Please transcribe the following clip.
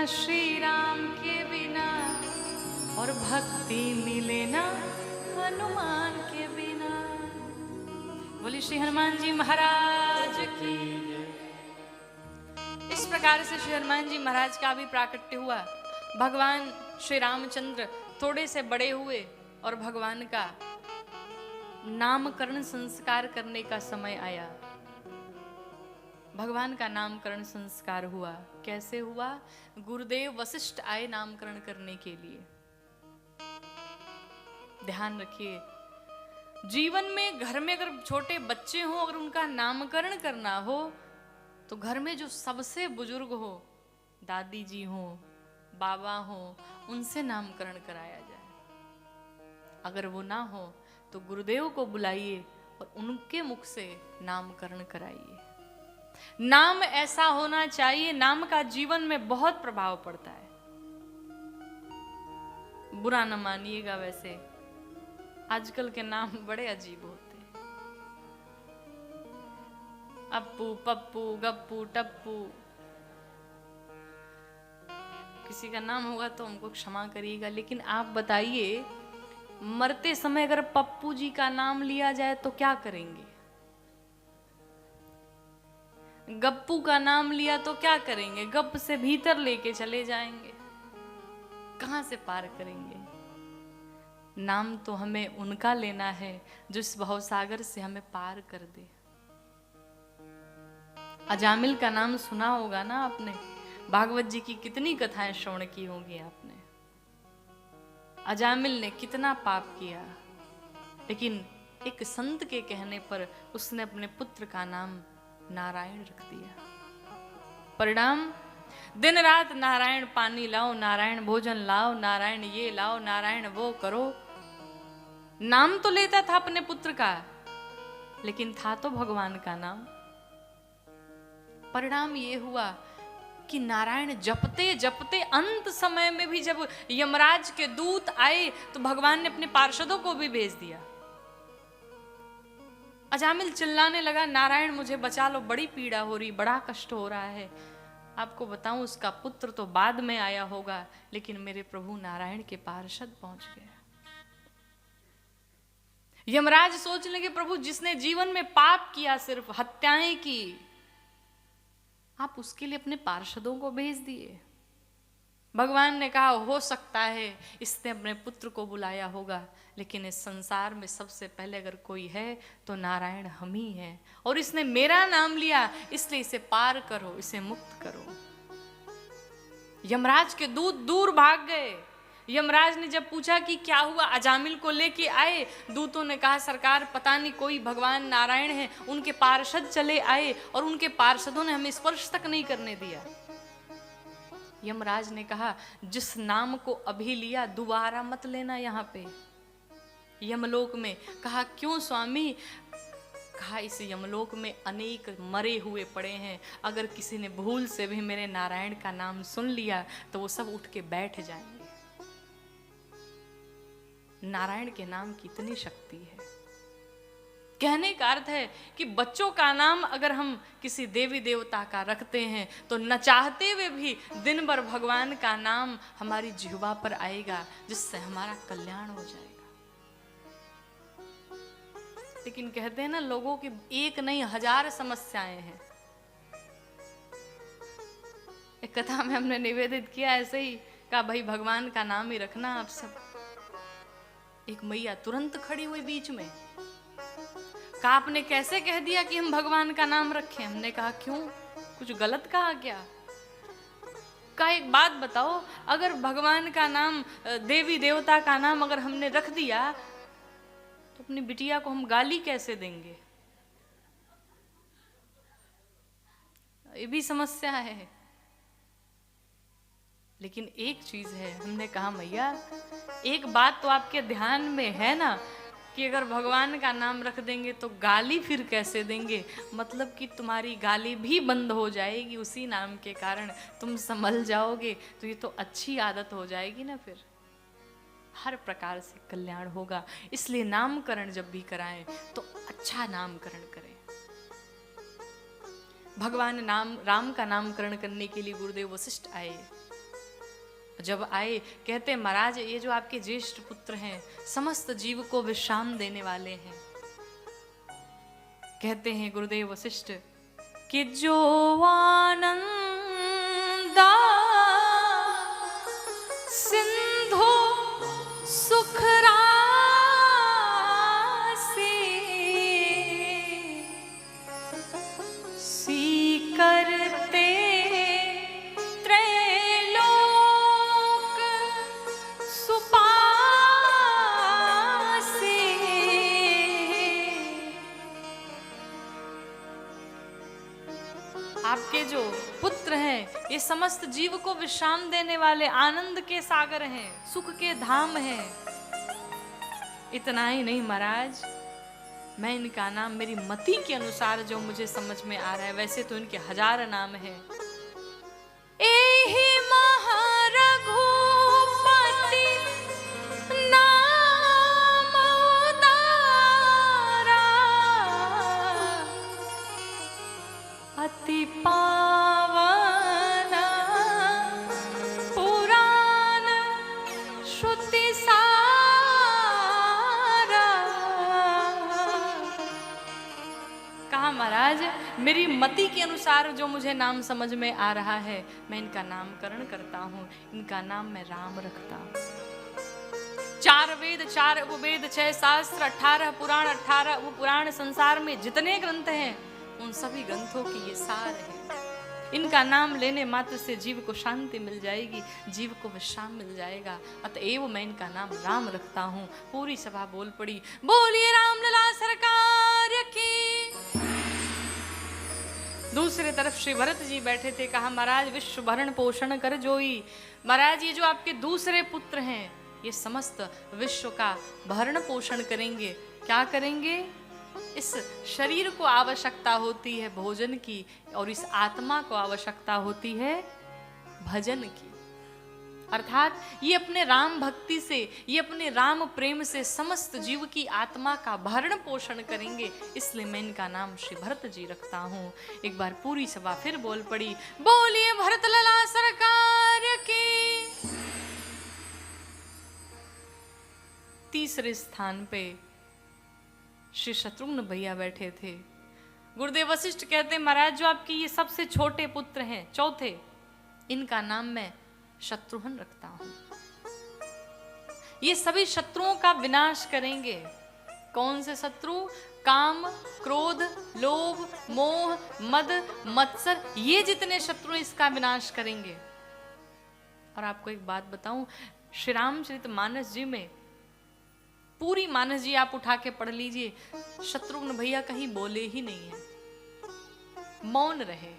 श्री राम के बिना और भक्ति मिले ना हनुमान के बिना। बोली श्री हनुमान जी महाराज की। इस प्रकार से श्री हनुमान जी महाराज का भी प्राकट्य हुआ। भगवान श्री रामचंद्र थोड़े से बड़े हुए और भगवान का नामकरण संस्कार करने का समय आया। भगवान का नामकरण संस्कार हुआ। कैसे हुआ? गुरुदेव वशिष्ठ आए नामकरण करने के लिए। ध्यान रखिए, जीवन में घर में अगर छोटे बच्चे हो, अगर उनका नामकरण करना हो तो घर में जो सबसे बुजुर्ग हो, दादी जी हो, बाबा हो, उनसे नामकरण कराया जाए। अगर वो ना हो तो गुरुदेव को बुलाइए और उनके मुख से नामकरण कराइए। नाम ऐसा होना चाहिए, नाम का जीवन में बहुत प्रभाव पड़ता है। बुरा न मानिएगा, वैसे आजकल के नाम बड़े अजीब होते हैं। अप्पू, पप्पू, गप्पू, टप्पू। किसी का नाम होगा तो हमको क्षमा करिएगा, लेकिन आप बताइए, मरते समय अगर पप्पू जी का नाम लिया जाए तो क्या करेंगे? गप्पू का नाम लिया तो क्या करेंगे? गप से भीतर लेके चले जाएंगे, कहां से पार करेंगे? नाम तो हमें उनका लेना है जो इस भवसागर से हमें पार कर दे। अजामिल का नाम सुना होगा ना आपने? भागवत जी की कितनी कथाएं श्रवण की होंगी आपने। अजामिल ने कितना पाप किया, लेकिन एक संत के कहने पर उसने अपने पुत्र का नाम नारायण रख दिया। परिणाम, दिन रात नारायण पानी लाओ, नारायण भोजन लाओ, नारायण ये लाओ, नारायण वो करो। नाम तो लेता था अपने पुत्र का, लेकिन था तो भगवान का नाम। परिणाम ये हुआ कि नारायण जपते जपते अंत समय में भी जब यमराज के दूत आए तो भगवान ने अपने पार्षदों को भी भेज दिया। अजामिल चिल्लाने लगा, नारायण मुझे बचा लो, बड़ी पीड़ा हो रही, बड़ा कष्ट हो रहा है। आपको बताऊं, उसका पुत्र तो बाद में आया होगा, लेकिन मेरे प्रभु नारायण के पार्षद पहुंच गए। यमराज सोच लगे, प्रभु जिसने जीवन में पाप किया, सिर्फ हत्याएं की, आप उसके लिए अपने पार्षदों को भेज दिए। भगवान ने कहा, हो सकता है इसने अपने पुत्र को बुलाया होगा, लेकिन इस संसार में सबसे पहले अगर कोई है तो नारायण हम ही हैं, और इसने मेरा नाम लिया, इसलिए इसे पार करो, इसे मुक्त करो। यमराज के दूत दूर भाग गए। यमराज ने जब पूछा कि क्या हुआ, अजामिल को लेके आए। दूतों ने कहा, सरकार पता नहीं कोई भगवान नारायण है, उनके पार्षद चले आए और उनके पार्षदों ने हमें स्पर्श तक नहीं करने दिया। यमराज ने कहा, जिस नाम को अभी लिया दोबारा मत लेना यहां पे। यमलोक में कहा, क्यों स्वामी? कहा, इस यमलोक में अनेक मरे हुए पड़े हैं, अगर किसी ने भूल से भी मेरे नारायण का नाम सुन लिया तो वो सब उठ के बैठ जाएंगे। नारायण के नाम की इतनी शक्ति है। कहने का अर्थ है कि बच्चों का नाम अगर हम किसी देवी देवता का रखते हैं तो न चाहते हुए भी दिन भर भगवान का नाम हमारी जिह्वा पर आएगा, जिससे हमारा कल्याण हो जाएगा। लेकिन कहते हैं ना, लोगों की एक नहीं 1000 समस्याएं हैं। एक कथा में हमने निवेदित किया, ऐसे ही कहा, भाई भगवान का नाम ही रखना आप सब। एक मैया तुरंत खड़ी हुई बीच में, कहा, आपने कैसे कह दिया कि हम भगवान का नाम रखें? हमने कहा, क्यों, कुछ गलत कहा क्या? कहा, एक बात बताओ, अगर भगवान का नाम, देवी देवता का नाम अगर हमने रख दिया तो अपनी बिटिया को हम गाली कैसे देंगे? ये भी समस्या है। लेकिन एक चीज है, हमने कहा, मैया एक बात तो आपके ध्यान में है ना, कि अगर भगवान का नाम रख देंगे तो गाली फिर कैसे देंगे? मतलब कि तुम्हारी गाली भी बंद हो जाएगी उसी नाम के कारण, तुम संभल जाओगे, तो ये तो अच्छी आदत हो जाएगी ना, फिर हर प्रकार से कल्याण होगा। इसलिए नामकरण जब भी कराएं तो अच्छा नामकरण करें। भगवान राम का नामकरण करने के लिए गुरुदेव वशिष्ठ आए। जब आए कहते महाराज ये जो आपके ज्येष्ठ पुत्र हैं समस्त जीव को विश्राम देने वाले हैं। कहते हैं गुरुदेव वशिष्ठ कि जो आनंदा सिंधु सुख राशि सी करते त्रैलोक सुपासी। आपके जो पुत्र हैं ये समस्त जीव को विश्राम देने वाले आनंद के सागर हैं, सुख के धाम हैं। इतना ही नहीं महाराज, मैं इनका नाम मेरी मति के अनुसार जो मुझे समझ में आ रहा है, वैसे तो इनके 1000 नाम हैं। एहि महारघुपति नाम उदारा अति पावन पुराण श्रुति सारा। कहा महाराज मेरी मति के अनुसार जो मुझे नाम समझ में आ रहा है मैं इनका नामकरण करता हूँ, इनका नाम मैं राम रखता हूँ। 4 वेद 4 उपवेद 6 शास्त्र 18 पुराण 18 उपपुराण, संसार में जितने ग्रंथ हैं उन सभी ग्रंथों की ये सार है। इनका नाम लेने मात्र से जीव को शांति मिल जाएगी, जीव को विश्राम मिल जाएगा, अतएव मैं इनका नाम राम रखता हूँ। पूरी सभा बोल पड़ी, बोलिए रामलला सरकार की। दूसरे तरफ श्री भरत जी बैठे थे, कहा महाराज विश्व भरण पोषण कर जोई। महाराज ये जो आपके दूसरे पुत्र हैं ये समस्त विश्व का भरण पोषण करेंगे। क्या करेंगे? इस शरीर को आवश्यकता होती है भोजन की और इस आत्मा को आवश्यकता होती है भजन की। अर्थात ये अपने राम भक्ति से, ये अपने राम प्रेम से समस्त जीव की आत्मा का भरण पोषण करेंगे, इसलिए मैं इनका नाम श्री भरत जी रखता हूँ। एक बार पूरी सभा फिर बोल पड़ी, बोलिए भरत लला सरकार की। तीसरे स्थान पे श्री शत्रुघ्न भैया बैठे थे। गुरुदेव वशिष्ठ कहते महाराज जो आपके ये सबसे छोटे पुत्र हैं, चौथे, इनका नाम मैं शत्रुघ्न रखता हूं। ये सभी शत्रुओं का विनाश करेंगे। कौन से शत्रु? काम, क्रोध, लोभ, मोह, मद, मत्सर, ये जितने शत्रु इसका विनाश करेंगे। और आपको एक बात बताऊं, श्री रामचरित मानस जी में, पूरी मानस जी आप उठा के पढ़ लीजिए, शत्रुघ्न भैया कहीं बोले ही नहीं है, मौन रहे।